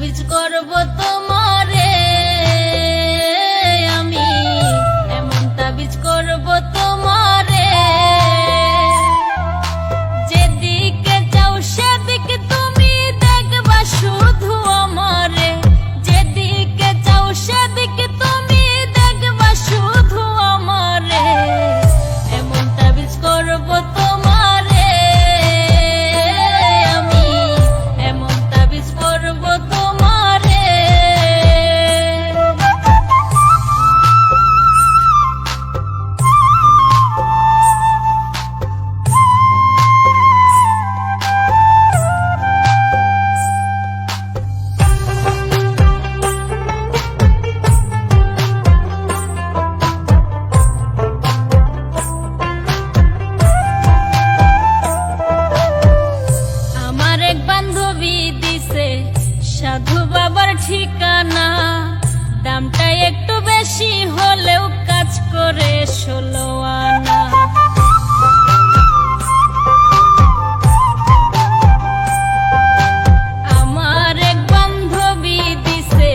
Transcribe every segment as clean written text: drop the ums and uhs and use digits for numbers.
তাবিজ করব তোমারে আমি, এমন তাবিজ করব তোমারে, যেদিকে যাও সেদিকে তুমি দেখবা শুধু আমারে, যেদিকে যাও সেদিকে তুমি দেখবা শুধু আমারে, এমন তাবিজ করব তোমারে আমি, এমন তাবিজ করব তোমারে। আমার এক বান্ধবী দিছে সাধু বাবার ঠিকানা, দামটা একটু বেশি হলেও কাজ করে 16 আনা। আমার এক বান্ধবী দিছে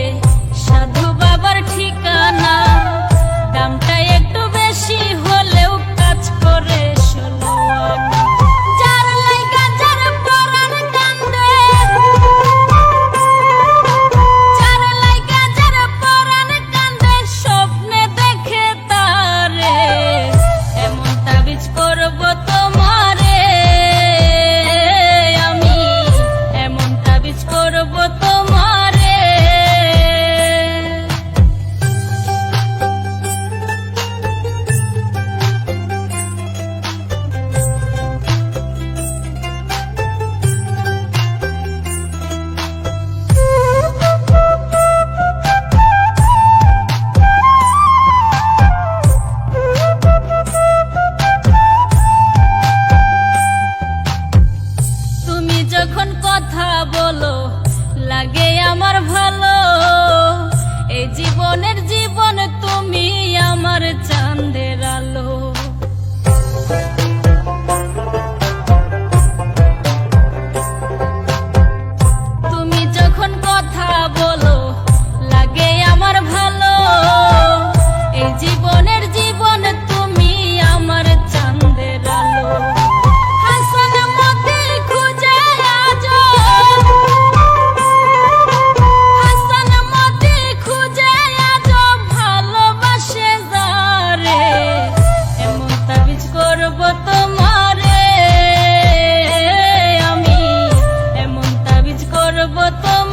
সাধু বাবার ঠিকানা, দামটা একটু বেশি হলেও কাজ করে 16 আনা। যার লাইগা যার পরাণ কান্দে, যার লাইগা যার পরাণ কান্দে, স্বপ্নে দেখে তারে, এমন তাবিজ করব তোমারে আমি, এমন তাবিজ করব তোমারে। তুমি যখন কথা বলো লাগে আমার ভালো, এই জীবনের জীবন তুমি আমার চাঁদের আলো। তুমি যখন কথা বলো লাগে আমার ভালো, এই জীবনের জীবন তুমি আমার চাঁদের আলো। হাসান মতি খুঁজে আজো, হাসান মতি খুঁজে আজো, ভালোবাসে যারে, এমন তাবিজ করব তোমারে আমি, এমন তাবিজ করব তোমারে।